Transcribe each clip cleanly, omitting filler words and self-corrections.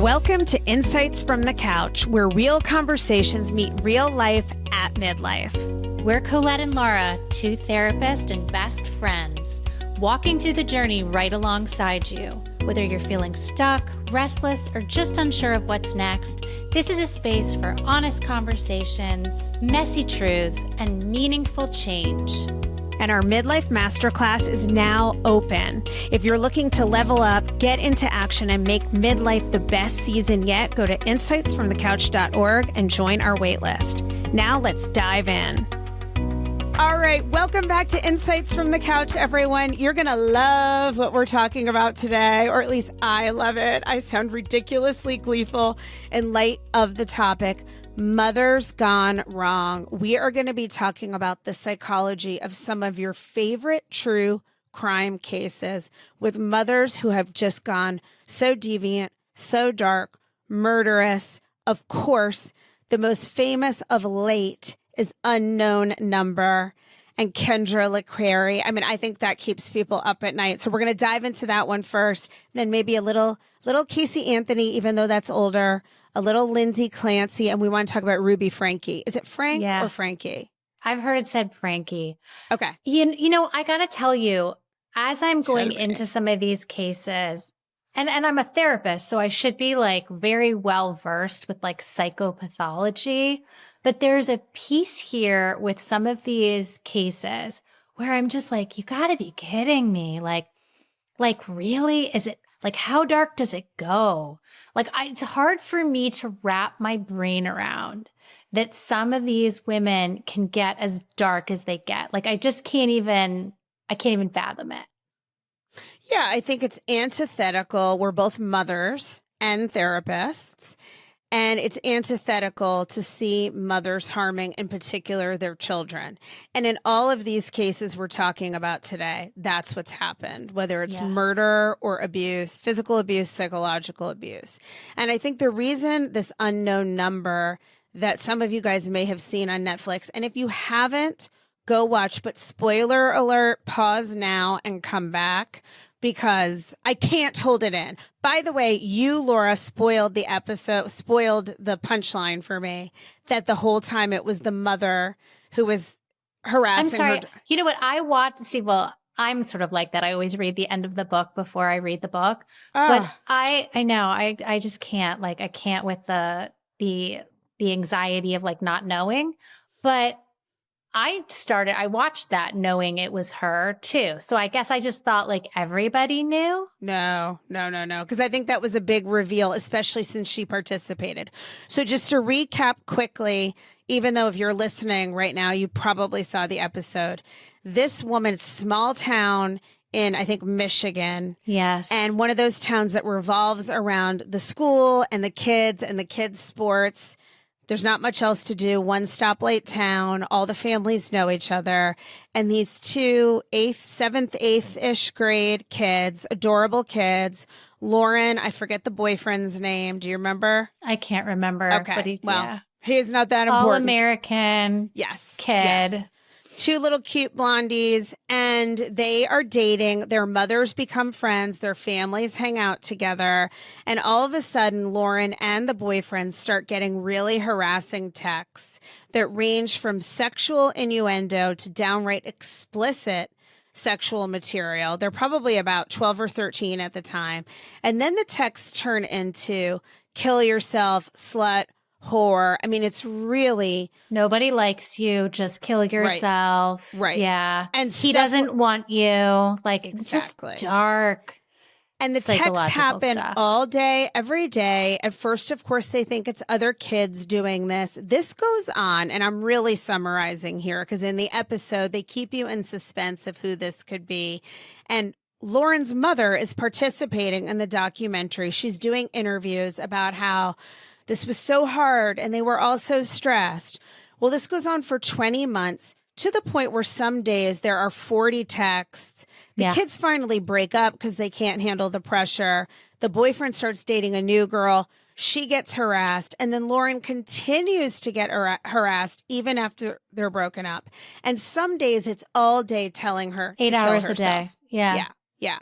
Welcome to Insights from the Couch, where real conversations meet real life at midlife. We're Colette and Laura, two therapists and best friends, walking through the journey right alongside you. Whether you're feeling stuck, restless, or just unsure of what's next, this is a space for honest conversations, messy truths, and meaningful change. And our Midlife Masterclass is now open. If you're looking to level up, get into action, and make midlife the best season yet, go to insightsfromthecouch.org and join our waitlist. Now let's dive in. All right, welcome back to Insights from the Couch, everyone. You're going to love what we're talking about today, or at least I love it. I sound ridiculously gleeful in light of the topic. Mothers gone wrong. We are going to be talking about the psychology of some of your favorite true crime cases with mothers who have just gone so deviant, so dark, murderous. Of course, the most famous of late is Unknown Number and Kendra LeCrary. I mean, I think that keeps people up at night. So we're going to dive into that one first, then maybe a little Casey Anthony, even though that's older, a little Lindsay Clancy, and we want to talk about Ruby Franke. Is it Frank or Frankie? I've heard it said Frankie. Okay. You know, I got to tell you, as I'm going into some of these cases, and I'm a therapist, so I should be like very well versed with like psychopathology, but there's a piece here with some of these cases where I'm just like, you got to be kidding me. Like really? Is it like, how dark does it go? Like, it's hard for me to wrap my brain around that some of these women can get as dark as they get. Like, I can't even fathom it. Yeah, I think it's antithetical. We're both mothers and therapists. And it's antithetical to see mothers harming, in particular, their children. And in all of these cases we're talking about today, that's what's happened, whether it's murder or abuse, physical abuse, psychological abuse. And I think the reason this Unknown Number that some of you guys may have seen on Netflix, and if you haven't, go watch, but spoiler alert, pause now and come back, because I can't hold it in. By the way, you, Laura, spoiled the punchline for me, that the whole time it was the mother who was harassing her. I'm sorry. You know what? I'm sort of like that. I always read the end of the book before I read the book. But I know, I just can't. Like, I can't with the anxiety of like not knowing. But I watched that knowing it was her too. So I guess I just thought like everybody knew. No. Because I think that was a big reveal, especially since she participated. So just to recap quickly, even though if you're listening right now, you probably saw the episode. This woman, small town in, I think, Michigan. Yes. And one of those towns that revolves around the school and the kids sports. There's not much else to do. One stoplight town. All the families know each other. And these two 7th, 8th-ish grade kids, adorable kids. Lauren, I forget the boyfriend's name. Do you remember? I can't remember. Okay. But he's not that important. All-American kid. Yes. Two little cute blondies, and they are dating. Their mothers become friends. Their families hang out together. And all of a sudden, Lauren and the boyfriend start getting really harassing texts that range from sexual innuendo to downright explicit sexual material. They're probably about 12 or 13 at the time. And then the texts turn into kill yourself, slut, whore. I mean, it's really... Nobody likes you. Just kill yourself. Right. Yeah. And he doesn't want you. Like, exactly. Just dark. And the texts happen all day, every day. At first, of course, they think it's other kids doing this. This goes on, and I'm really summarizing here because in the episode, they keep you in suspense of who this could be. And Lauren's mother is participating in the documentary. She's doing interviews about how this was so hard and they were all so stressed. Well, this goes on for 20 months to the point where some days there are 40 texts. The kids finally break up because they can't handle the pressure. The boyfriend starts dating a new girl. She gets harassed. And then Lauren continues to get harassed even after they're broken up. And some days it's all day telling her 8 to hours kill herself. a day. Yeah. Yeah.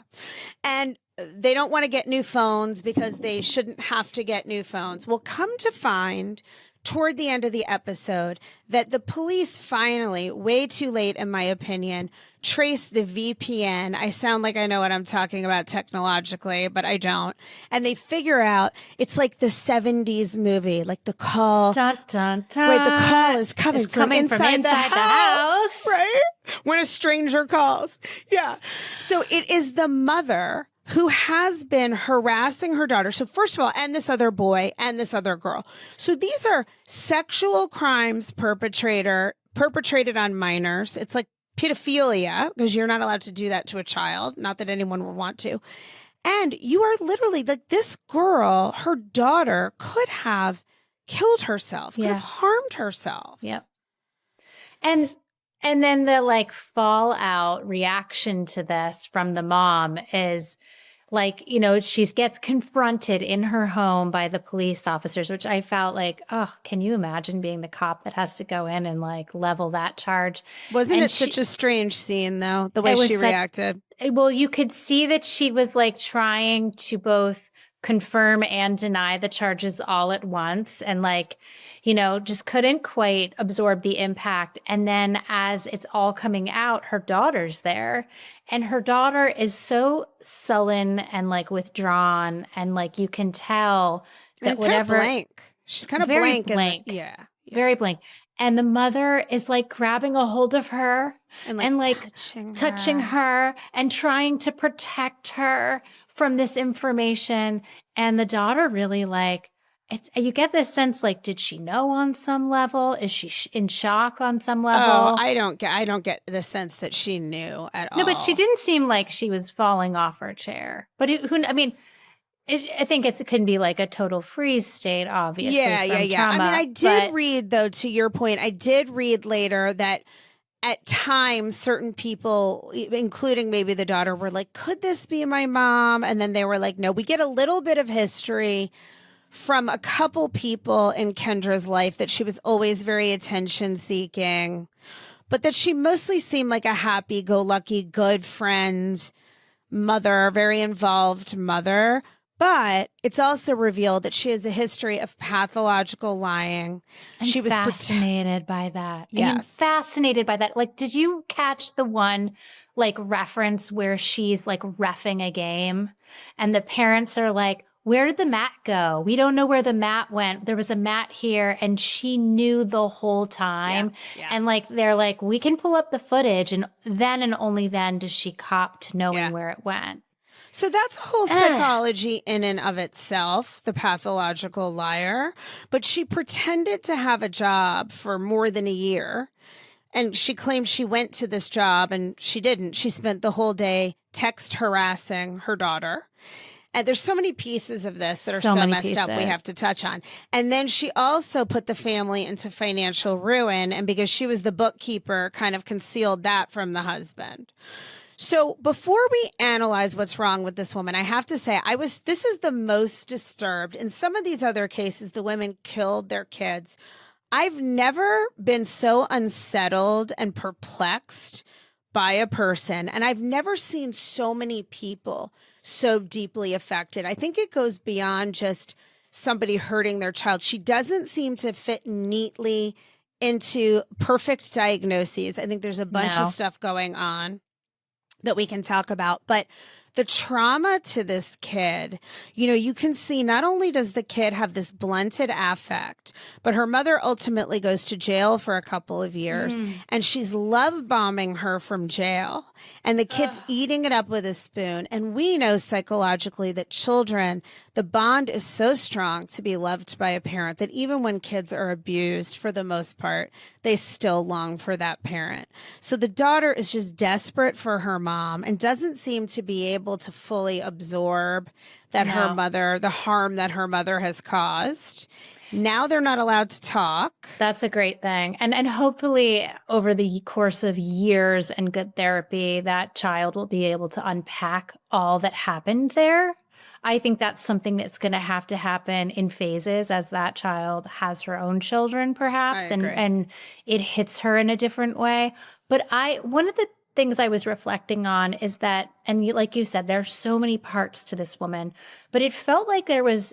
And they don't want to get new phones because they shouldn't have to get new phones. Well, come to find toward the end of the episode that the police finally, way too late in my opinion, trace the VPN. I sound like I know what I'm talking about technologically, but I don't. And they figure out it's like the 70s movie, like the call. Dun, dun, dun. Right, the call is coming from inside the house. Right? When a stranger calls. Yeah. So it is the mother who has been harassing her daughter. So first of all, and this other boy and this other girl. So these are sexual crimes perpetrated on minors. It's like pedophilia because you're not allowed to do that to a child. Not that anyone would want to. And you are literally like this girl, her daughter could have killed herself, could have harmed herself. Yep. And then the like fallout reaction to this from the mom is like, you know, she gets confronted in her home by the police officers, which I felt like, oh, can you imagine being the cop that has to go in and like level that charge? Wasn't it such a strange scene though, the way she reacted? Well, you could see that she was like trying to both confirm and deny the charges all at once and like, you know, just couldn't quite absorb the impact. And then as it's all coming out, her daughter's there and her daughter is so sullen and like withdrawn. And like, you can tell that whatever. Kind of blank. She's kind of blank. Yeah. Very blank. And the mother is like grabbing a hold of her and like touching her and trying to protect her from this information. And the daughter really like, you get this sense like, did she know on some level? Is she in shock on some level? Oh, I don't get the sense that she knew at all. No, but she didn't seem like she was falling off her chair. But I think it can be like a total freeze state, obviously. Yeah. Trauma, I mean, I did read though, to your point, I did read later that at times, certain people, including maybe the daughter, were like, could this be my mom? And then they were like, no, we get a little bit of history from a couple people in Kendra's life that she was always very attention seeking, but that she mostly seemed like a happy-go-lucky, good friend, mother, very involved mother. But it's also revealed that she has a history of pathological lying. She was fascinated by that. Yes. I'm fascinated by that. Like, did you catch the one like reference where she's like reffing a game and the parents are like, where did the mat go? We don't know where the mat went. There was a mat here and she knew the whole time. Yeah. And like, they're like, we can pull up the footage. And then and only then does she cop to knowing where it went. So that's a whole psychology in and of itself, the pathological liar. But she pretended to have a job for more than a year. And she claimed she went to this job and she didn't. She spent the whole day text harassing her daughter. And there's so many pieces of this that are so messed up we have to touch on. And then she also put the family into financial ruin. And because she was the bookkeeper, kind of concealed that from the husband. So before we analyze what's wrong with this woman, I have to say, this is the most disturbed. In some of these other cases, the women killed their kids. I've never been so unsettled and perplexed by a person. And I've never seen so many people so deeply affected. I think it goes beyond just somebody hurting their child. She doesn't seem to fit neatly into perfect diagnoses. I think there's a bunch of stuff going on that we can talk about, but the trauma to this kid, you can see not only does the kid have this blunted affect, but her mother ultimately goes to jail for a couple of years and she's love bombing her from jail and the kid's eating it up with a spoon. And we know psychologically that children, the bond is so strong to be loved by a parent that even when kids are abused, for the most part, they still long for that parent. So the daughter is just desperate for her mom and doesn't seem to be able to fully absorb that her mother, the harm that her mother has caused. Now they're not allowed to talk. That's a great thing. And hopefully over the course of years and good therapy, that child will be able to unpack all that happened there. I think that's something that's going to happen in phases as that child has her own children, perhaps, and it hits her in a different way. But one of the things I was reflecting on is that, and like you said, there's so many parts to this woman, but it felt like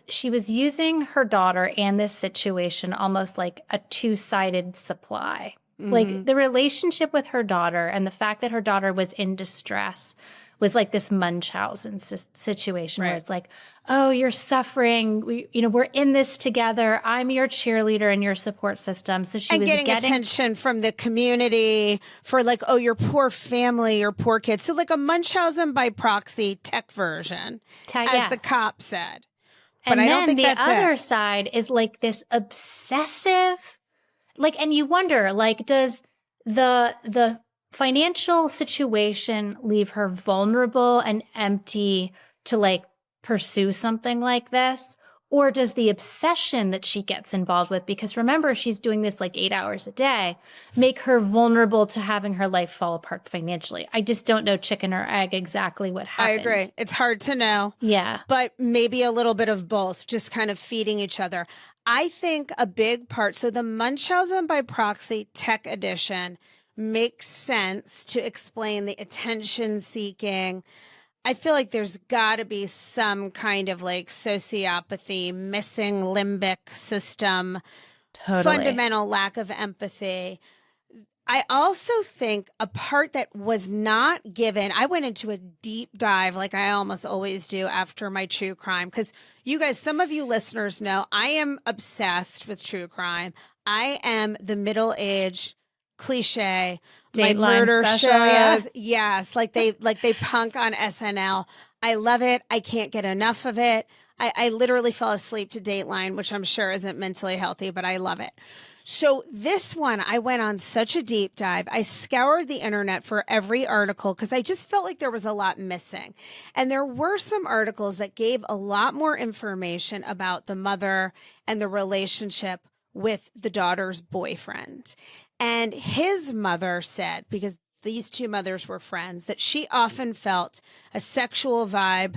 she was using her daughter and this situation almost like a two-sided supply. Like the relationship with her daughter and the fact that her daughter was in distress was like this Munchausen situation where it's like, oh, you're suffering. We're in this together. I'm your cheerleader and your support system. So she was getting attention from the community for like, oh, your poor family, your poor kids. So like a Munchausen by proxy tech version, as the cop said. But I don't think that's it. And the other side is like this obsessive, like, and you wonder, like, does the financial situation leave her vulnerable and empty to like pursue something like this? Or does the obsession that she gets involved with, because remember, she's doing this like 8 hours a day, make her vulnerable to having her life fall apart financially? I just don't know, chicken or egg, exactly what happened. I agree. It's hard to know. Yeah. But maybe a little bit of both, just kind of feeding each other. I think a big part, so the Munchausen by proxy tech edition makes sense to explain the attention seeking. I feel like there's got to be some kind of like sociopathy, missing limbic system, fundamental lack of empathy. I also think a part that was not given, I went into a deep dive like I almost always do after my true crime, because you guys, some of you listeners know I am obsessed with true crime. I am the middle-aged cliche, my murder shows. Yes, like they punk on SNL. I love it. I can't get enough of it. I literally fell asleep to Dateline, which I'm sure isn't mentally healthy, but I love it. So this one, I went on such a deep dive. I scoured the internet for every article because I just felt like there was a lot missing. And there were some articles that gave a lot more information about the mother and the relationship with the daughter's boyfriend. And his mother said, because these two mothers were friends, that she often felt a sexual vibe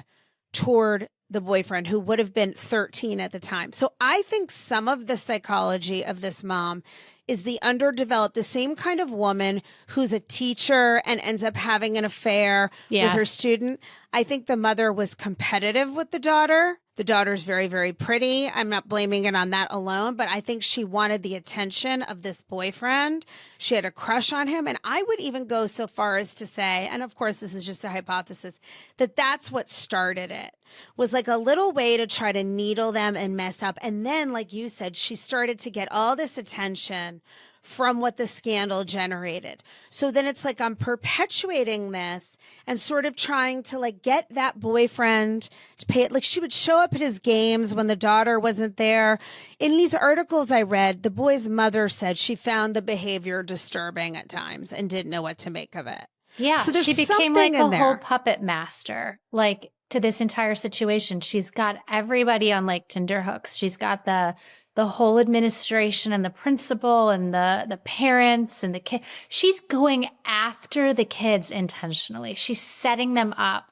toward the boyfriend, who would have been 13 at the time. So I think some of the psychology of this mom is the underdeveloped, the same kind of woman who's a teacher and ends up having an affair with her student. I think the mother was competitive with the daughter. The daughter's very, very pretty. I'm not blaming it on that alone, but I think she wanted the attention of this boyfriend. She had a crush on him. And I would even go so far as to say, and of course, this is just a hypothesis, that that's what started it, was like a little way to try to needle them and mess up. And then, like you said, she started to get all this attention from what the scandal generated. So then it's like I'm perpetuating this and sort of trying to like get that boyfriend to pay it. Like she would show up at his games when the daughter wasn't there. In these articles I read, the boy's mother said she found the behavior disturbing at times and didn't know what to make of it. Yeah, so there's she became something like in a there. whole puppet master, like to this entire situation. She's got everybody on like Tinder hooks. She's got the whole administration and the principal and the parents and the kid. She's going after the kids intentionally. She's setting them up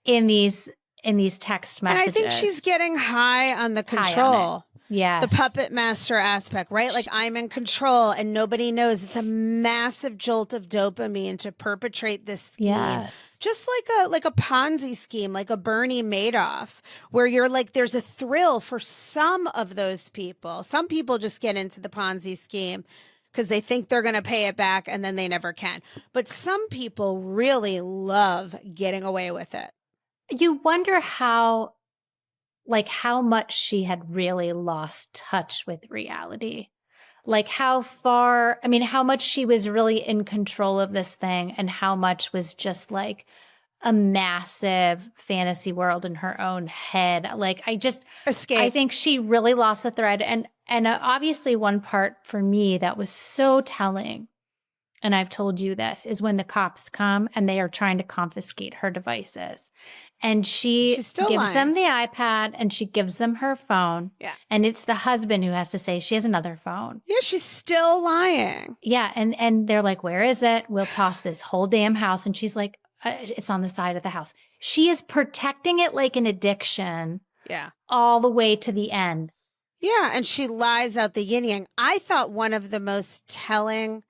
in these text messages. And I think she's getting high on the control. Yes. The puppet master aspect, right? Like I'm in control and nobody knows. It's a massive jolt of dopamine to perpetrate this scheme. Yes. Just like a Ponzi scheme, like a Bernie Madoff, where you're like, there's a thrill for some of those people. Some people just get into the Ponzi scheme because they think they're going to pay it back and then they never can. But some people really love getting away with it. You wonder how much she had really lost touch with reality. Like how much she was really in control of this thing and how much was just like a massive fantasy world in her own head. Like Escape. I think she really lost the thread. And obviously one part for me that was so telling, and I've told you this, is when the cops come and they are trying to confiscate her devices. And she gives them the iPad and she gives them her phone. Yeah. And it's the husband who has to say she has another phone. Yeah, she's still lying. Yeah. And they're like, where is it? We'll toss this whole damn house. And she's like, it's on the side of the house. She is protecting it like an addiction. Yeah. All the way to the end. Yeah. And she lies out the yin yang. I thought one of the most telling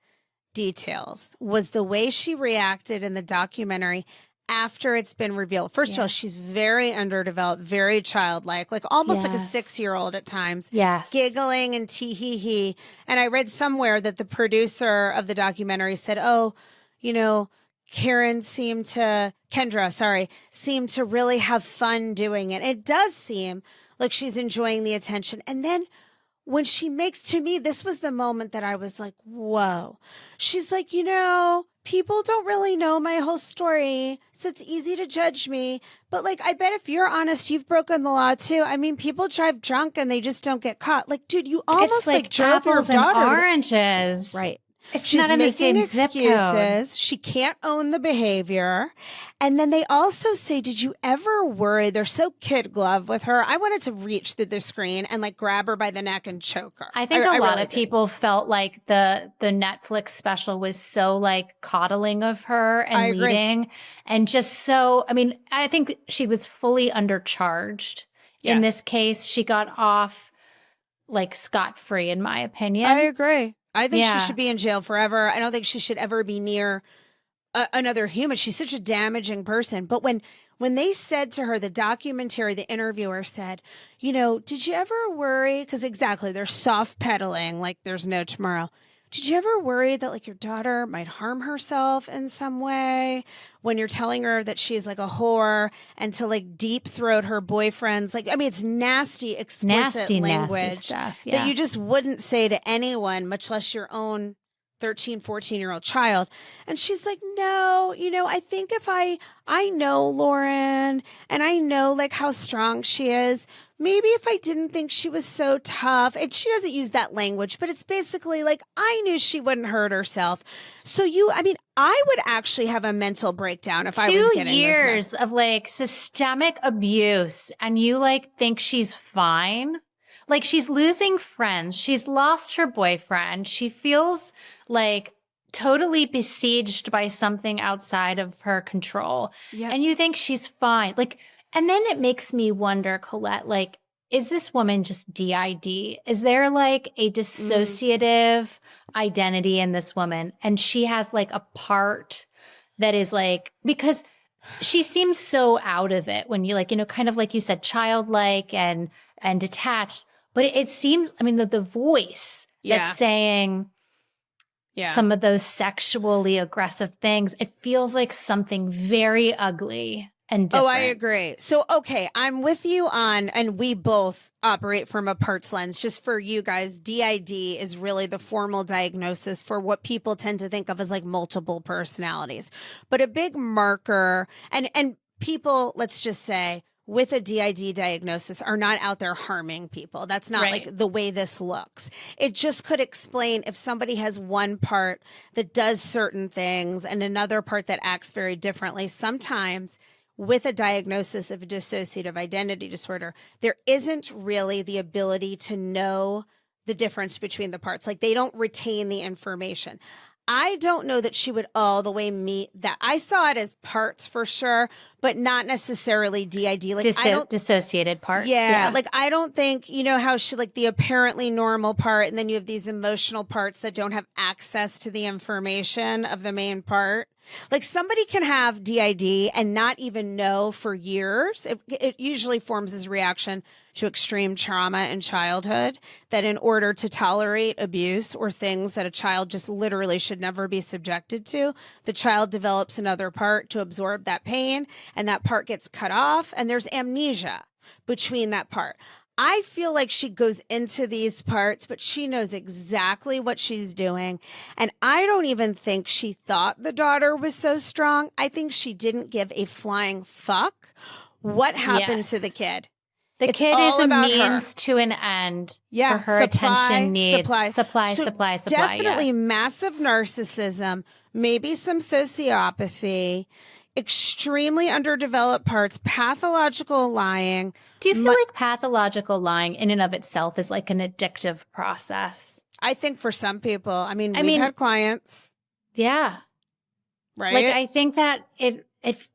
details was the way she reacted in the documentary after it's been revealed. First of all, she's very underdeveloped, very childlike, like almost like a 6-year-old at times. Yes. Giggling and tee-hee-hee. And I read somewhere that the producer of the documentary said, oh, you know, Kendra, seemed to really have fun doing it. It does seem like she's enjoying the attention. And then when she makes, to me, this was the moment that I was like, whoa. She's like, you know, people don't really know my whole story, so it's easy to judge me. But like, I bet if you're honest, you've broken the law too. I mean, people drive drunk and they just don't get caught. Like, dude, you almost like drove your daughter. And oranges. Right. She's not in the same zip code. She can't own the behavior. And then they also say, did you ever worry? They're so kid glove with her. I wanted to reach through the screen and like grab her by the neck and choke her. I think a lot of people felt like the Netflix special was so like coddling of her and leading. And just so, I mean, I think she was fully undercharged in this case. She got off like scot-free, in my opinion. I agree. I think she should be in jail forever. I don't think she should ever be near another human. She's such a damaging person. But when they said to her, the documentary, the interviewer said, you know, did you ever worry? Because exactly, they're soft pedaling like there's no tomorrow. Did you ever worry that like your daughter might harm herself in some way when you're telling her that she's like a whore and to like deep throat her boyfriends? Like, I mean, it's nasty, explicit language nasty stuff, that you just wouldn't say to anyone, much less your own 13, 14-year-old child. And she's like, no, you know, I think if I know Lauren and I know like how strong she is, maybe if I didn't think she was so tough, and she doesn't use that language, but it's basically like, I knew she wouldn't hurt herself. So I would actually have a mental breakdown if I was getting 2 years of like systemic abuse and you like think she's fine. Like she's losing friends. She's lost her boyfriend. She feels like totally besieged by something outside of her control. Yep. And you think she's fine. Like, and then it makes me wonder, Colette, like, is this woman just DID? Is there like a dissociative identity in this woman? And she has like a part that is like, because she seems so out of it when you like, you know, kind of like you said, childlike and detached. But it seems, I mean, the voice that's saying some of those sexually aggressive things, it feels like something very ugly and different. Oh, I agree. So, okay, I'm with you on, and we both operate from a parts lens. Just for you guys, DID is really the formal diagnosis for what people tend to think of as like multiple personalities. But a big marker, and people, let's just say, with a DID diagnosis are not out there harming people. That's not like the way this looks. It just could explain if somebody has one part that does certain things and another part that acts very differently. Sometimes with a diagnosis of a dissociative identity disorder, there isn't really the ability to know the difference between the parts. Like they don't retain the information. I don't know that she would all the way meet that. I saw it as parts for sure, but not necessarily DID. Like dissociated parts. Yeah. Like I don't think, you know how she like the apparently normal part and then you have these emotional parts that don't have access to the information of the main part. Like somebody can have DID and not even know for years. It usually forms as a reaction to extreme trauma in childhood, that in order to tolerate abuse or things that a child just literally should never be subjected to, the child develops another part to absorb that pain, and that part gets cut off, and there's amnesia between that part. I feel like she goes into these parts, but she knows exactly what she's doing. And I don't even think she thought the daughter was so strong. I think she didn't give a flying fuck what happened to the kid. The kid is a means to an end for her attention needs. Supply. Definitely massive narcissism, maybe some sociopathy, extremely underdeveloped parts, pathological lying. Do you feel like pathological lying in and of itself is like an addictive process? I think for some people. I mean, we've had clients. Yeah. Right? Like, I think that it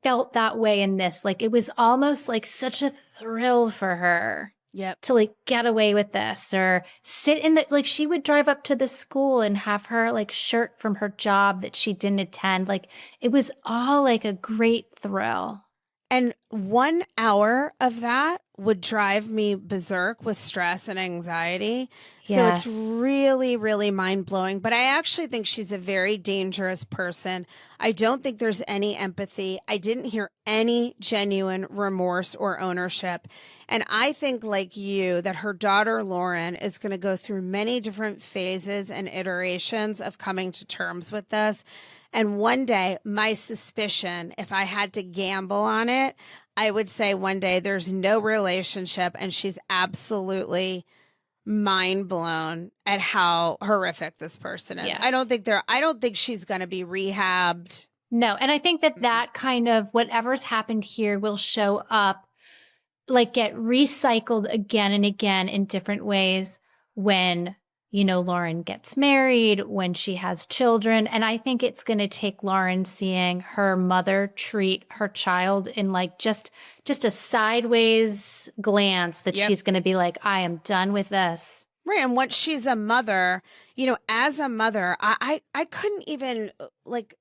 felt that way in this. Like, it was almost like such a thrill for her Yep. to like get away with this, or sit in the, like she would drive up to the school and have her like shirt from her job that she didn't attend. Like it was all like a great thrill. And 1 hour of that would drive me berserk with stress and anxiety. So it's Yes. really, really mind blowing. But I actually think she's a very dangerous person. I don't think there's any empathy. I didn't hear any genuine remorse or ownership. And I think, like you, that her daughter, Lauren, is going to go through many different phases and iterations of coming to terms with this. And one day, my suspicion, if I had to gamble on it, I would say one day there's no relationship and she's absolutely mind blown at how horrific this person is. Yeah. I don't think she's going to be rehabbed. No. And I think that kind of whatever's happened here will show up, like get recycled again and again in different ways when, you know, Lauren gets married, when she has children. And I think it's going to take Lauren seeing her mother treat her child in like just a sideways glance that she's going to be like, I am done with this. Right. And once she's a mother, you know, as a mother, I couldn't even like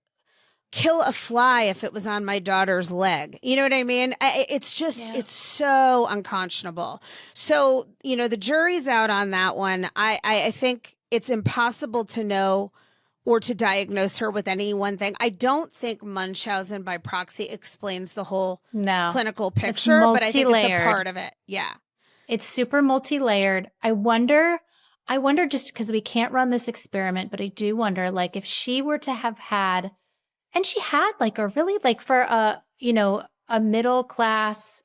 kill a fly if it was on my daughter's leg. You know what I mean? It's just, it's so unconscionable. So, you know, the jury's out on that one. I think it's impossible to know or to diagnose her with any one thing. I don't think Munchausen by proxy explains the whole clinical picture, but I think it's a part of it. Yeah. It's super multi-layered. I wonder just because we can't run this experiment, but I do wonder, like, if she were to have had, and she had like a really, like for a, you know, a middle class,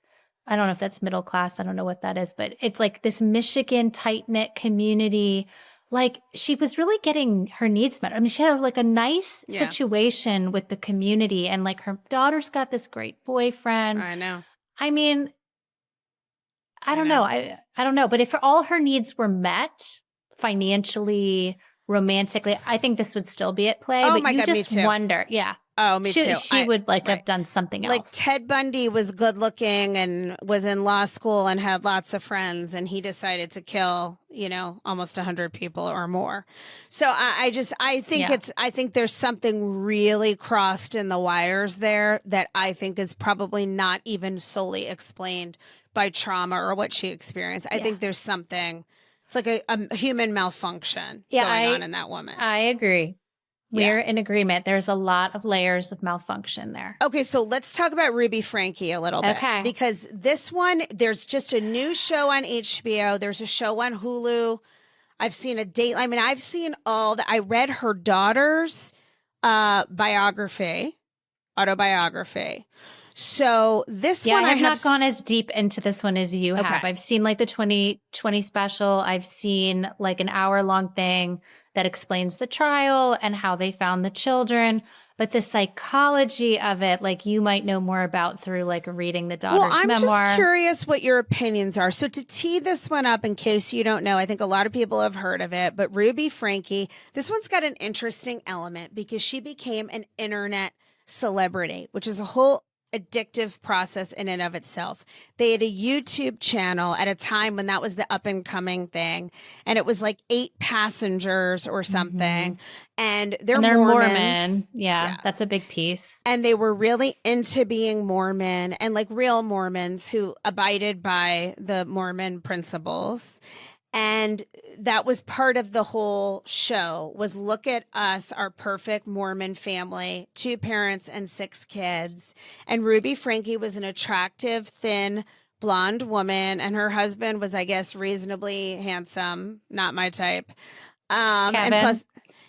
I don't know if that's middle class, I don't know what that is, but it's like this Michigan tight-knit community. Like she was really getting her needs met. I mean, she had like a nice situation with the community, and like her daughter's got this great boyfriend. I know. I mean, I don't know. I don't know. But if all her needs were met financially, romantically, I think this would still be at play. Oh but my God, you just me too. wonder. Yeah. Oh, me too. She would like have done something else. Like Ted Bundy was good looking and was in law school and had lots of friends, and he decided to kill, you know, almost 100 people or more. So I think there's something really crossed in the wires there that I think is probably not even solely explained by trauma or what she experienced. I think there's something, it's like a human malfunction going on in that woman. I agree. We're in agreement. There's a lot of layers of malfunction there. Okay, so let's talk about Ruby Franke a little bit. Okay. Because this one, there's just a new show on HBO. There's a show on Hulu. I've seen I've seen all that. I read her daughter's autobiography. So this one, I have not gone as deep into this one as you have. I've seen like the 2020 special. I've seen like an hour-long thing that explains the trial and how they found the children. But the psychology of it, like you might know more about through like reading the daughter's memoir. I'm just curious what your opinions are. So to tee this one up, in case you don't know, I think a lot of people have heard of it, but Ruby Franke, this one's got an interesting element because she became an internet celebrity, which is a whole addictive process in and of itself. They had a YouTube channel at a time when that was the up and coming thing. And it was like 8 passengers or something. And they're Mormons. Yeah, yes. That's a big piece. And they were really into being Mormon and like real Mormons who abided by the Mormon principles. And that was part of the whole show was look at us, our perfect Mormon family, 2 parents and 6 kids. And Ruby Franke was an attractive, thin, blonde woman. And her husband was, I guess, reasonably handsome. Not my type. Kevin. And plus,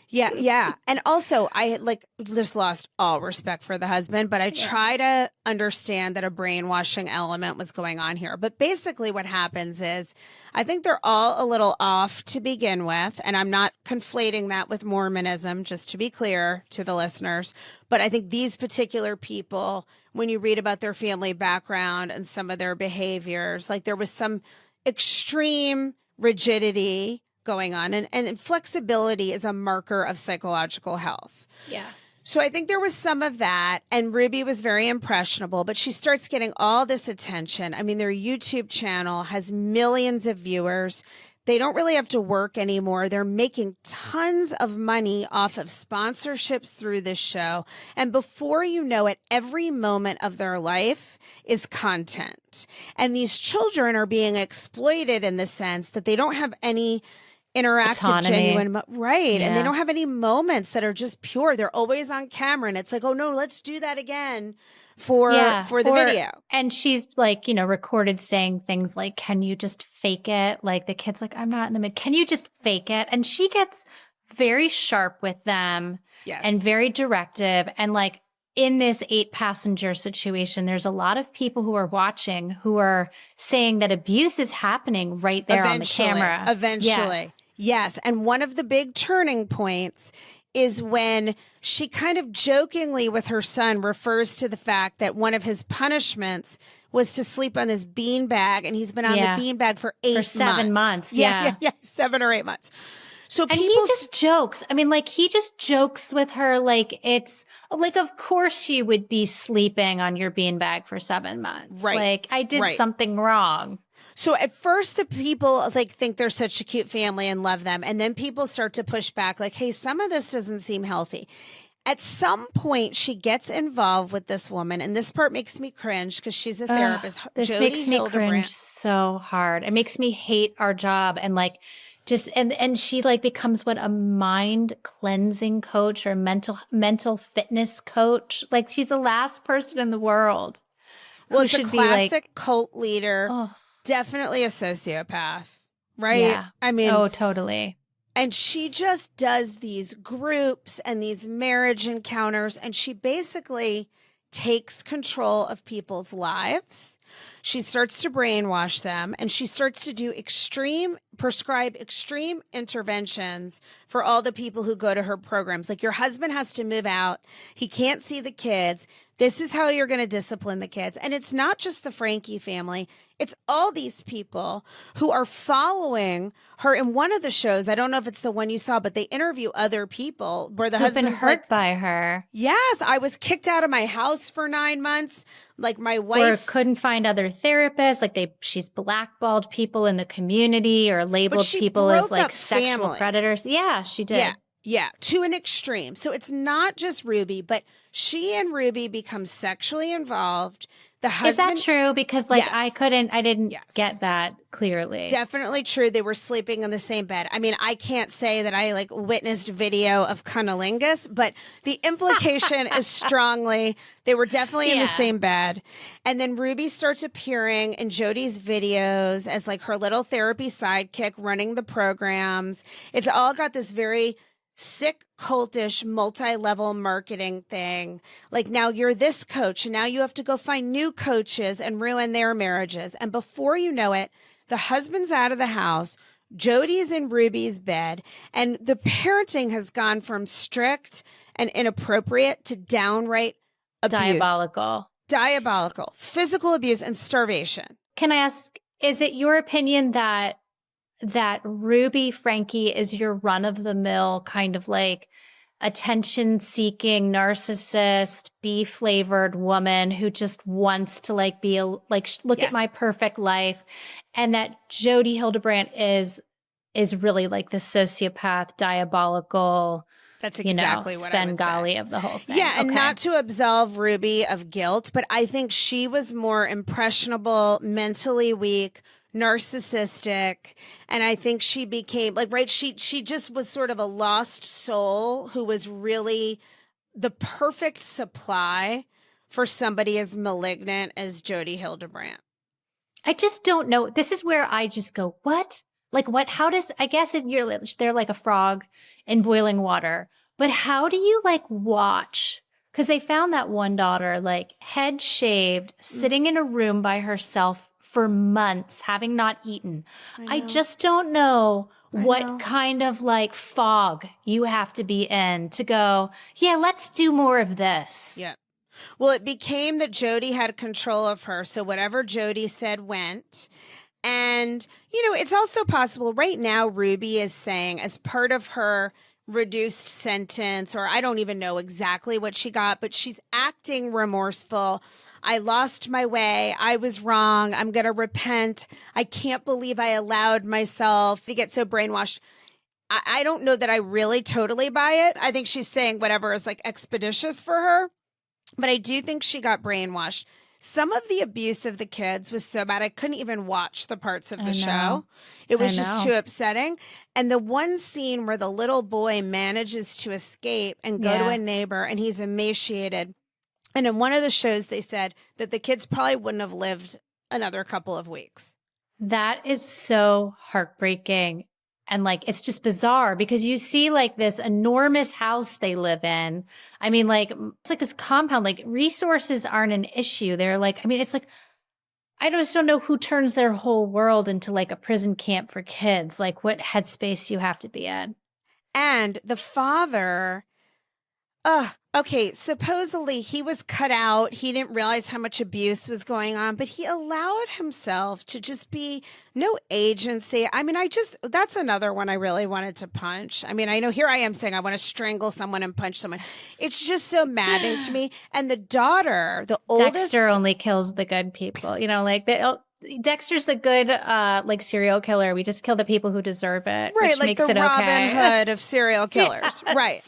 yeah. And also I like just lost all respect for the husband, but I try to understand that a brainwashing element was going on here. But basically what happens is I think they're all a little off to begin with. And I'm not conflating that with Mormonism, just to be clear to the listeners. But I think these particular people, when you read about their family background and some of their behaviors, like there was some extreme rigidity going on. And flexibility is a marker of psychological health. Yeah. So I think there was some of that, and Ruby was very impressionable, but she starts getting all this attention. I mean, their YouTube channel has millions of viewers. They don't really have to work anymore. They're making tons of money off of sponsorships through this show. And before you know it, every moment of their life is content. And these children are being exploited in the sense that they don't have any interactive, autonomy. genuine, right. Yeah. And they don't have any moments that are just pure. They're always on camera. And it's like, oh no, let's do that again for the video. And she's like, recorded saying things like, can you just fake it? Like the kid's like, I'm not in the mid. Can you just fake it? And she gets very sharp with them and very directive. And like in this 8-passenger situation, there's a lot of people who are watching who are saying that abuse is happening right there on the camera. Eventually. Yes. And one of the big turning points is when she kind of jokingly with her son refers to the fact that one of his punishments was to sleep on this beanbag, and he's been on the beanbag for 7 months. Yeah, 7 or 8 months. So and he just jokes. I mean, like he just jokes with her like it's like, of course you would be sleeping on your beanbag for 7 months. Right. Like I did something wrong. So at first the people like think they're such a cute family and love them. And then people start to push back like, hey, some of this doesn't seem healthy. At some point she gets involved with this woman. And this part makes me cringe because she's a therapist. This Jodi makes me Hildebrandt. cringe so hard. It makes me hate our job. And like, just, and she like becomes what, a mind cleansing coach or mental fitness coach. Like she's the last person in the world. Well, it's a classic cult leader. Definitely a sociopath, right? Yeah. I mean, totally. And she just does these groups and these marriage encounters, and she basically takes control of people's lives. She starts to brainwash them, and she starts to prescribe extreme interventions for all the people who go to her programs. Like, your husband has to move out. He can't see the kids. This is how you're going to discipline the kids. And it's not just the Franke family. It's all these people who are following her in one of the shows. I don't know if it's the one you saw, but they interview other people where the husband's been hurt by her. Yes, I was kicked out of my house for 9 months. Like my wife or couldn't find other therapists. Like she's blackballed people in the community or labeled people as like sexual predators. Yeah, she did. Yeah, to an extreme. So it's not just Ruby, but she and Ruby become sexually involved. The husband, is that true? Because like I didn't get that clearly. Definitely true. They were sleeping in the same bed. I mean, I can't say that I like witnessed video of cunnilingus, but the implication is strongly they were definitely in the same bed. And then Ruby starts appearing in Jodi's videos as like her little therapy sidekick running the programs. It's all got this very sick, cultish, multi-level marketing thing. Like, now you're this coach and now you have to go find new coaches and ruin their marriages. And before you know it, the husband's out of the house, Jodi's in Ruby's bed, and the parenting has gone from strict and inappropriate to downright abuse. Diabolical, physical abuse and starvation. Can I ask, is it your opinion that Ruby Franke is your run-of-the-mill kind of like attention-seeking narcissist, beef-flavored woman who just wants to like be look at my perfect life, and that Jodi Hildebrandt is really like the sociopath, diabolical? That's exactly what I would say. Of the whole thing. Yeah, and not to absolve Ruby of guilt, but I think she was more impressionable, mentally weak, narcissistic, and I think she became she just was sort of a lost soul who was really the perfect supply for somebody as malignant as Jodi Hildebrandt. I just don't know. This is where I just go, what? Like, what? How does, I guess they're like a frog in boiling water, but how do you like watch? Because they found that one daughter like head shaved, sitting in a room by herself for months, having not eaten. I just don't know what kind of like fog you have to be in to go, yeah, let's do more of this. Yeah. Well, it became that Jodi had control of her. So whatever Jodi said went. And, it's also possible right now Ruby is saying, as part of her reduced sentence, or I don't even know exactly what she got, but she's acting remorseful. I lost my way. I was wrong. I'm going to repent. I can't believe I allowed myself to get so brainwashed. I don't know that I really totally buy it. I think she's saying whatever is like expeditious for her, but I do think she got brainwashed. Some of the abuse of the kids was so bad I couldn't even watch the parts of the show. It was just too upsetting. And the one scene where the little boy manages to escape and go to a neighbor and he's emaciated. And in one of the shows, they said that the kids probably wouldn't have lived another couple of weeks. That is so heartbreaking. And like, it's just bizarre because you see like this enormous house they live in. I mean, like, it's like this compound, like resources aren't an issue. They're like, I mean, it's like, I just don't know who turns their whole world into like a prison camp for kids. Like what headspace you have to be in. And the father, okay, supposedly he was cut out. He didn't realize how much abuse was going on, but he allowed himself to just be no agency. I mean, that's another one I really wanted to punch. I mean, I know here I am saying I want to strangle someone and punch someone. It's just so maddening to me. And the daughter, the oldest. Dexter only kills the good people, you know, like Dexter's the good, like serial killer. We just kill the people who deserve it, right? Which Like makes the it Robin okay. Hood of serial killers, Yes. right?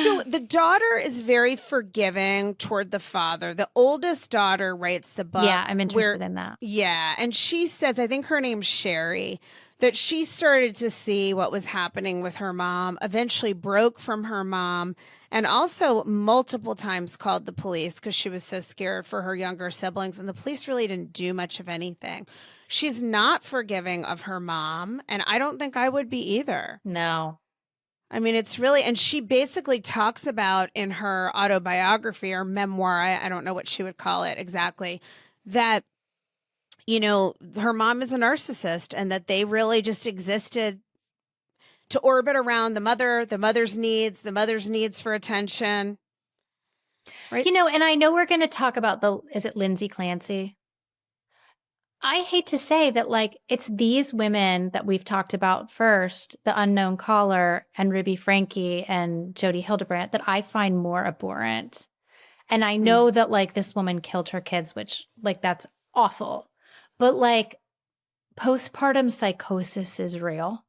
So the daughter is very forgiving toward the father. The oldest daughter writes the book. Yeah, I'm interested in that. Yeah, and she says, I think her name's Sherry, that she started to see what was happening with her mom. Eventually, broke from her mom. And also multiple times called the police because she was so scared for her younger siblings. And the police really didn't do much of anything. She's not forgiving of her mom. And I don't think I would be either. No. I mean, it's really, and she basically talks about in her autobiography or memoir, I don't know what she would call it exactly, that, you know, her mom is a narcissist and that they really just existed to orbit around the mother's needs for attention. Right. You know, and I know we're going to talk about is it Lindsay Clancy? I hate to say that, like, it's these women that we've talked about first, the unknown caller and Ruby Franke and Jodi Hildebrandt, that I find more abhorrent. And I know that, like, this woman killed her kids, which, like, that's awful. But, like, postpartum psychosis is real.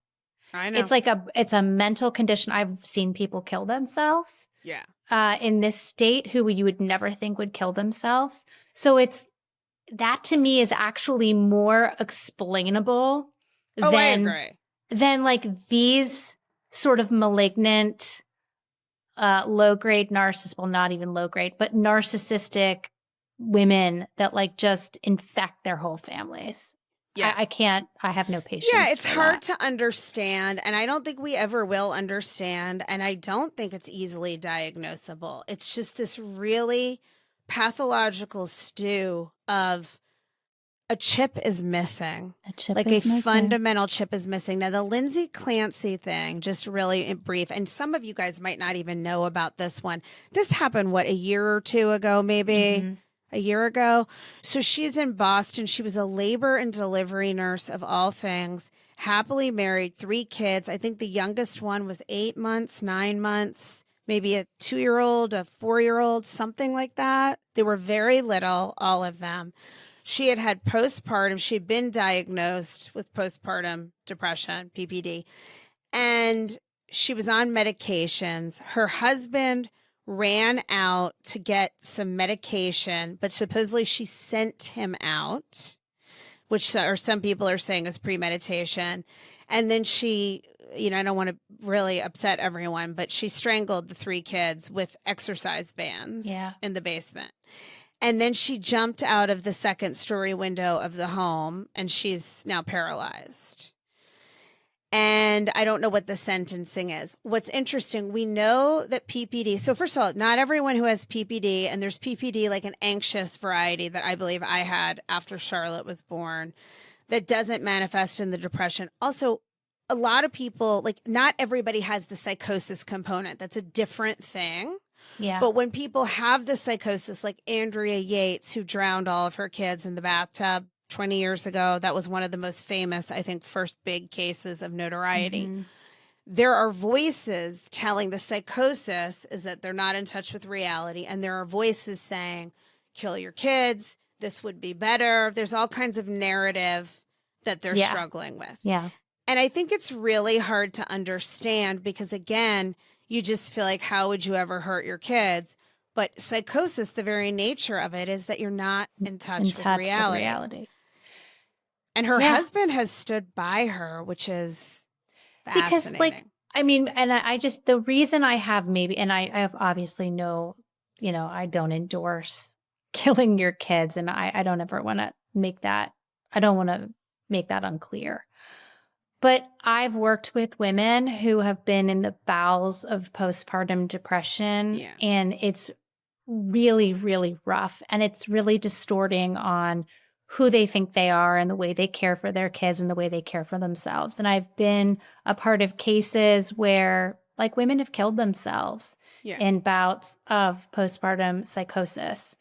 I know. It's like it's a mental condition. I've seen people kill themselves. Yeah. In this state who you would never think would kill themselves. So that to me is actually more explainable than like these sort of malignant, low-grade narcissist, well, not even low-grade, but narcissistic women that like just infect their whole families. Yeah. I have no patience. Yeah, it's hard to understand. And I don't think we ever will understand. And I don't think it's easily diagnosable. It's just this really pathological stew of a chip is missing. Fundamental chip is missing. Now, the Lindsay Clancy thing, just really brief, and some of you guys might not even know about this one. This happened, a year or two ago, maybe? Mm-hmm. A year ago. So she's in Boston. She was a labor and delivery nurse of all things, happily married, 3 kids. I think the youngest one was 8 months, 9 months, maybe a 2-year-old, a 4-year-old, something like that. They were very little, all of them. She had postpartum. She had been diagnosed with postpartum depression, PPD, and she was on medications. Her husband ran out to get some medication, but supposedly she sent him out, which some people are saying is premeditation. And then she, I don't want to really upset everyone, but she strangled the 3 kids with exercise bands in the basement. And then she jumped out of the 2nd-story window of the home, and she's now paralyzed. And I don't know what the sentencing is. What's interesting, we know that PPD, so first of all, not everyone who has PPD, and there's PPD like an anxious variety that I believe I had after Charlotte was born, that doesn't manifest in the depression. Also, a lot of people, like not everybody has the psychosis component. That's a different thing. Yeah. But when people have the psychosis, like Andrea Yates, who drowned all of her kids in the bathtub 20 years ago, that was one of the most famous, I think, first big cases of notoriety. Mm-hmm. there are voices telling the psychosis is that they're not in touch with reality. And there are voices saying, kill your kids. This would be better. There's all kinds of narrative that they're struggling with. Yeah. And I think it's really hard to understand because, again, you just feel like, how would you ever hurt your kids? But psychosis, the very nature of it is that you're not in touch with reality. And her husband has stood by her, which is fascinating. Because, like, I mean, and I just, the reason I have maybe, and I have obviously I don't endorse killing your kids, and I don't ever want to make that, I don't want to make that unclear. But I've worked with women who have been in the bowels of postpartum depression, and it's really, really rough. And it's really distorting on who they think they are and the way they care for their kids and the way they care for themselves. And I've been a part of cases where, like, women have killed themselves in bouts of postpartum psychosis.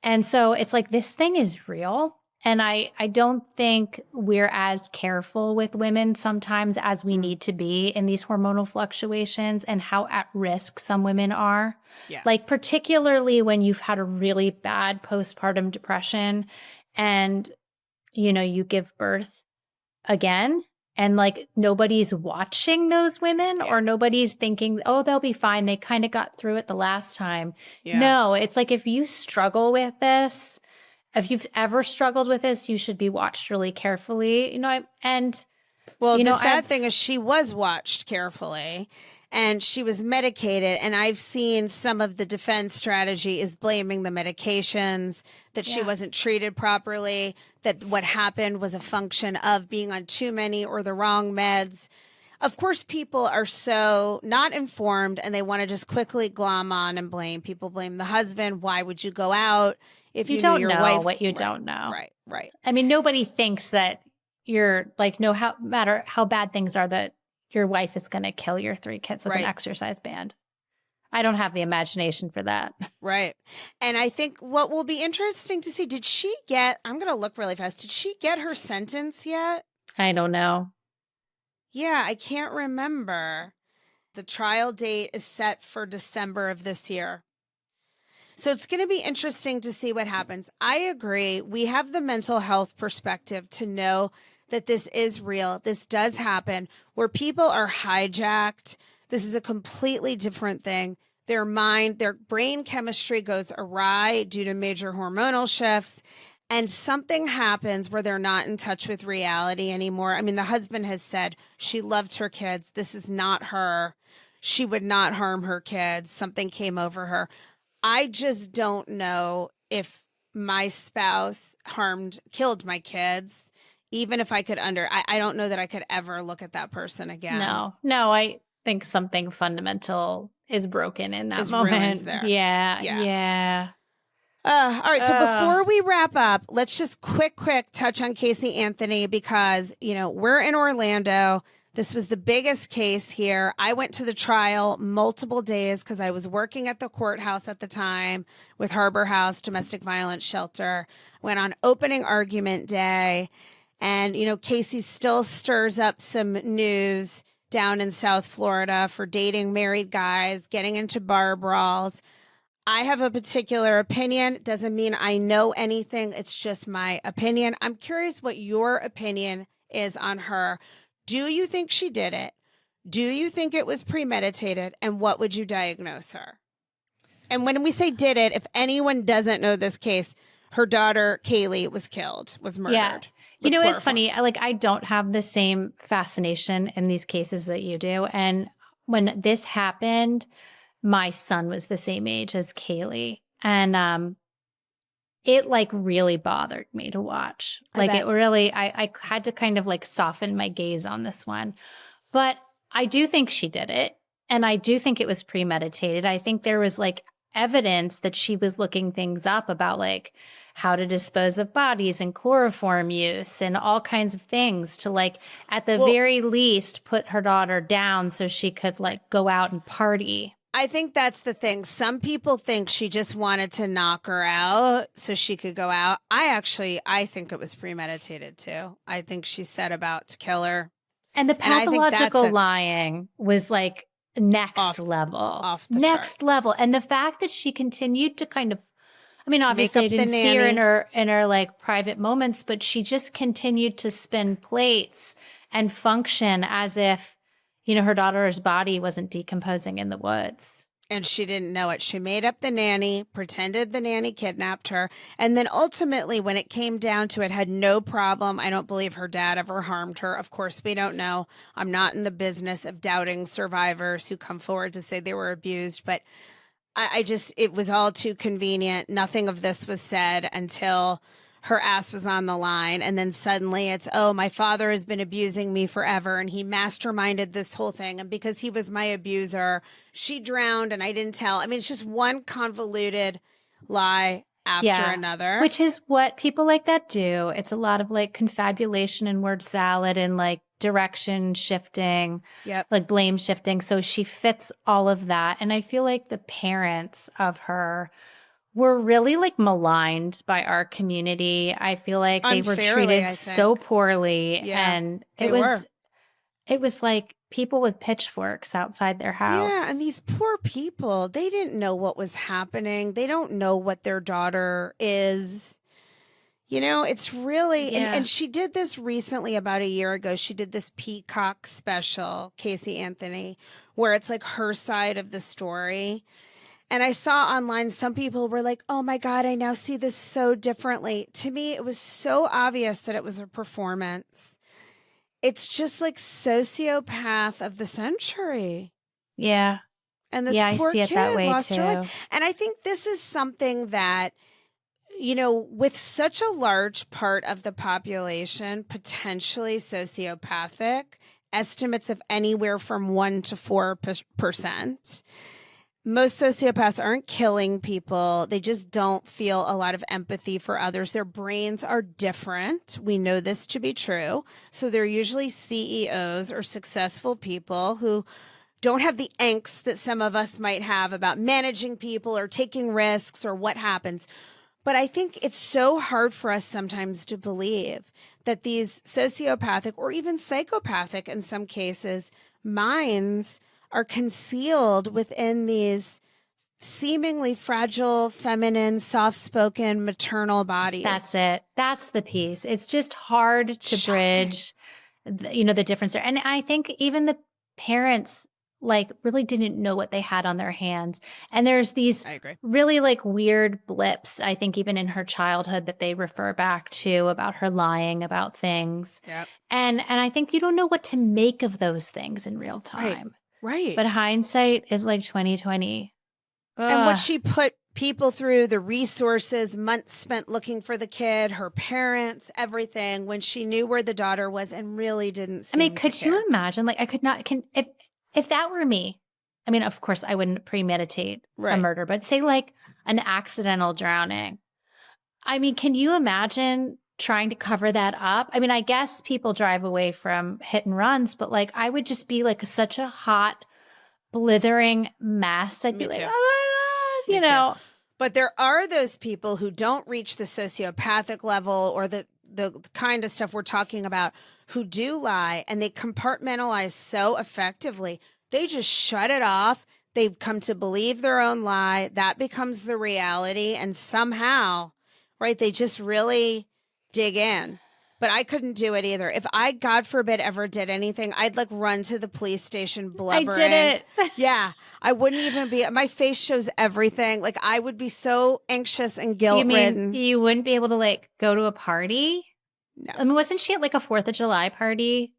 And so it's like, this thing is real. And I don't think we're as careful with women sometimes as we need to be in these hormonal fluctuations and how at risk some women are. Yeah. Like, particularly when you've had a really bad postpartum depression and, you give birth again and, like, nobody's watching those women or nobody's thinking, oh, they'll be fine. They kind of got through it the last time. Yeah. No, it's like, if you struggle with this, if you've ever struggled with this, you should be watched really carefully, and the sad thing is she was watched carefully and she was medicated. And I've seen some of the defense strategy is blaming the medications, that she wasn't treated properly, that what happened was a function of being on too many or the wrong meds. Of course, people are so not informed and they want to just quickly glom on and blame. People blame the husband. Why would you go out if you don't knew your know wife? What you don't know. Right. I mean, nobody thinks that you're like, no matter how bad things are, that your wife is going to kill your 3 kids with an exercise band. I don't have the imagination for that. Right. And I think what will be interesting to see, I'm going to look really fast. Did she get her sentence yet? I don't know. Yeah, I can't remember. The trial date is set for December of this year. So it's going to be interesting to see what happens. I agree. We have the mental health perspective to know that this is real. This does happen where people are hijacked. This is a completely different thing. Their brain chemistry goes awry due to major hormonal shifts. And something happens where they're not in touch with reality anymore. I mean, the husband has said she loved her kids. This is not her. She would not harm her kids. Something came over her. I just don't know if my spouse killed my kids, even if I could I don't know that I could ever look at that person again. No, I think something fundamental is broken in that moment. There. Yeah. All right. So before we wrap up, let's just quick touch on Casey Anthony because, we're in Orlando. This was the biggest case here. I went to the trial multiple days because I was working at the courthouse at the time with Harbor House Domestic Violence Shelter. Went on opening argument day. And, Casey still stirs up some news down in South Florida for dating married guys, getting into bar brawls. I have a particular opinion. Doesn't mean I know anything. It's just my opinion. I'm curious what your opinion is on her. Do you think she did it? Do you think it was premeditated? And what would you diagnose her? And when we say did it, if anyone doesn't know this case, her daughter, Kaylee, was murdered. Yeah. It's funny. I don't have the same fascination in these cases that you do. And when this happened, my son was the same age as Kaylee. And it really bothered me to watch. I had to kind of soften my gaze on this one. But I do think she did it. And I do think it was premeditated. I think there was evidence that she was looking things up about how to dispose of bodies and chloroform use and all kinds of things to at the very least put her daughter down so she could go out and party. I think that's the thing. Some people think she just wanted to knock her out so she could go out. I think it was premeditated too. I think she set about to kill her. And the And I think that's pathological lying was like next level. Off the next charts. level. And the fact that she continued to kind of, I mean, obviously I Make up the didn't see her nanny. in her like private moments, but she just continued to spin plates and function as if, you know, her daughter's body wasn't decomposing in the woods. And she didn't know it. She made up the nanny, pretended the nanny kidnapped her. And then ultimately, when it came down to it, had no problem. I don't believe her dad ever harmed her. Of course, we don't know. I'm not in the business of doubting survivors who come forward to say they were abused. But I just, it was all too convenient. Nothing of this was said until her ass was on the line. And then suddenly it's, oh, my father has been abusing me forever. And he masterminded this whole thing. And because he was my abuser, she drowned and I didn't tell. I mean, it's just one convoluted lie after another. Which is what people like that do. It's a lot of like confabulation and word salad and like direction shifting, like blame shifting. So she fits all of that. And I feel like the parents of her were really like maligned by our community. I feel like they were treated so poorly. And it was like people with pitchforks outside their house. Yeah, and these poor people, they didn't know what was happening. They don't know what their daughter is. You know, it's really, and she did this recently about a year ago. She did this Peacock special, Casey Anthony, where it's like her side of the story. And I saw online, some people were like, oh my God, I now see this so differently. To me, it was so obvious that it was a performance. It's just like sociopath of the century. Yeah. And this poor kid lost her life. And I think this is something that, you know, with such a large part of the population potentially sociopathic, estimates of anywhere from 1% to 4%. Most sociopaths aren't killing people. They just don't feel a lot of empathy for others. Their brains are different. We know this to be true. So they're usually CEOs or successful people who don't have the angst that some of us might have about managing people or taking risks or what happens. But I think it's so hard for us sometimes to believe that these sociopathic or even psychopathic in some cases minds are concealed within these seemingly fragile, feminine, soft-spoken, maternal bodies. That's it. That's the piece. It's just hard to bridge, you know, the difference there. And I think even the parents like really didn't know what they had on their hands. And there's these really like weird blips, I think even in her childhood that they refer back to about her lying about things. Yep. And I think you don't know what to make of those things in real time. Right. But hindsight is like 2020. And what she put people through, the resources, months spent looking for the kid, her parents, everything, when she knew where the daughter was and really didn't seem to could care. You imagine? Like I could not, if that were me, I mean, of course I wouldn't premeditate a murder, but say like an accidental drowning. I mean, can you imagine trying to cover that up? I mean, I guess people drive away from hit and runs, but like I would just be like such a hot, blithering mess. I'd be like, oh my God, you know. But there are those people who don't reach the sociopathic level or the kind of stuff we're talking about who do lie and they compartmentalize so effectively. They just shut it off. They've come to believe their own lie. That becomes the reality. And somehow, they just really dig in. But I couldn't do it either. If I, God forbid, ever did anything, I'd like run to the police station blubbering. I did it. Yeah. I wouldn't even be, my face shows everything. Like I would be so anxious and guilt-ridden. You wouldn't be able to like go to a party? No. I mean, wasn't she at like a 4th of July party?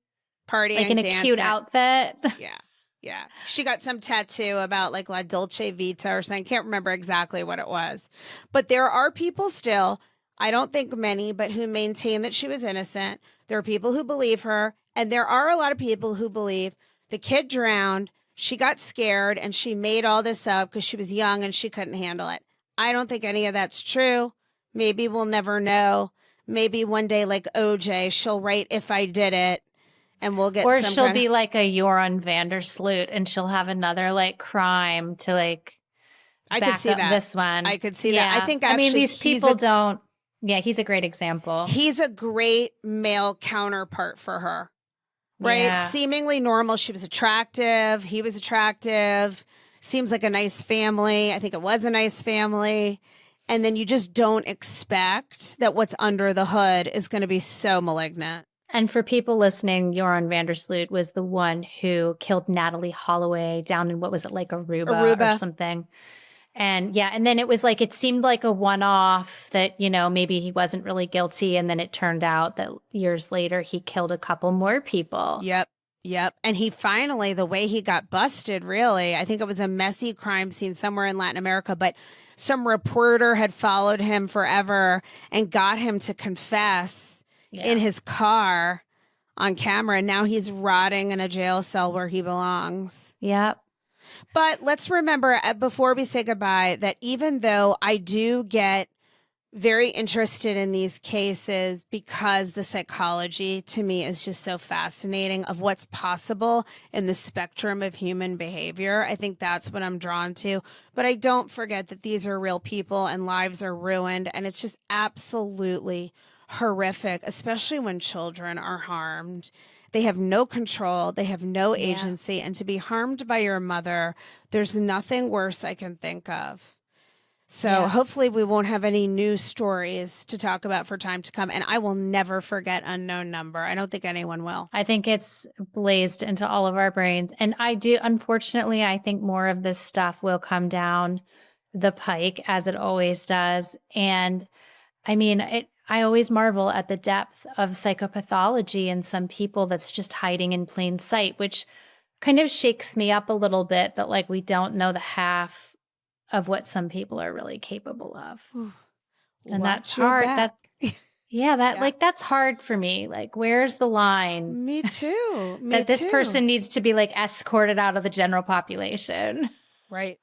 Partying, like in a dancing. Cute outfit? Yeah. Yeah. She got some tattoo about like La Dolce Vita or something. I can't remember exactly what it was. But there are people still, I don't think many, but who maintain that she was innocent. There are people who believe her. And there are a lot of people who believe the kid drowned, she got scared, and she made all this up because she was young and she couldn't handle it. I don't think any of that's true. Maybe we'll never know. Maybe one day, like OJ, she'll write If I Did It, and we'll get or she'll be like a Joran Vandersloot, and she'll have another like crime to like back up this one. I could see that. I think actually, these people don't. Yeah, he's a great example. He's a great male counterpart for her. right? Yeah. Seemingly normal. She was attractive. He was attractive. Seems like a nice family. I think it was a nice family. And then you just don't expect that what's under the hood is going to be so malignant. And for people listening, Joran van der Sloot was the one who killed Natalie Holloway down in, what was it, like Aruba or something. And yeah, and then it was like, it seemed like a one-off that, you know, maybe he wasn't really guilty. And then it turned out that years later, he killed a couple more people. Yep. And he finally, the way he got busted, really, I think it was a messy crime scene somewhere in Latin America, but some reporter had followed him forever and got him to confess in his car on camera. And now he's rotting in a jail cell where he belongs. Yep. But let's remember, before we say goodbye, that even though I do get very interested in these cases because the psychology to me is just so fascinating of what's possible in the spectrum of human behavior. I think that's what I'm drawn to. But I don't forget that these are real people and lives are ruined. And it's just absolutely horrific, especially when children are harmed. They have no control. They have no agency. And to be harmed by your mother, there's nothing worse I can think of. So hopefully we won't have any new stories to talk about for time to come. And I will never forget Unknown Number. I don't think anyone will. I think it's blazed into all of our brains. And I do, unfortunately, I think more of this stuff will come down the pike as it always does. And I mean, I always marvel at the depth of psychopathology in some people that's just hiding in plain sight, which kind of shakes me up a little bit that like we don't know the half of what some people are really capable of. And that's hard. Like that's hard for me. Like, where's the line? Me too. That this person needs to be like escorted out of the general population. Right.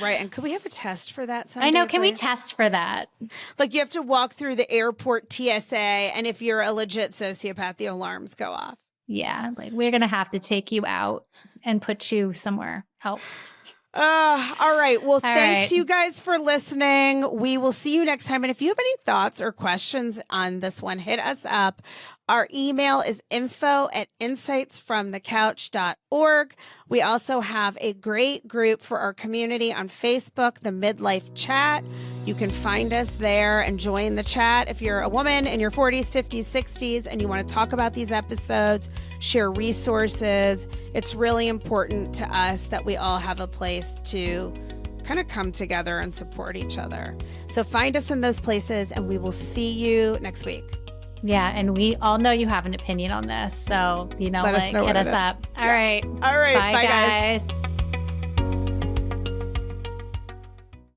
And could we have a test for that someday? I know. Can we test for that? Like you have to walk through the airport TSA, and if you're a legit sociopath, the alarms go off. Yeah. Like we're going to have to take you out and put you somewhere else. All right. Well, thanks you guys for listening. We will see you next time. And if you have any thoughts or questions on this one, hit us up. Our email is info@insightsfromthecouch.org. We also have a great group for our community on Facebook, the Midlife Chat. You can find us there and join the chat. If you're a woman in your 40s, 50s, 60s, and you want to talk about these episodes, share resources, it's really important to us that we all have a place to kind of come together and support each other. So find us in those places, and we will see you next week. Yeah, and we all know you have an opinion on this, so, you know, Let us know hit us up. All right. All right. Bye, guys.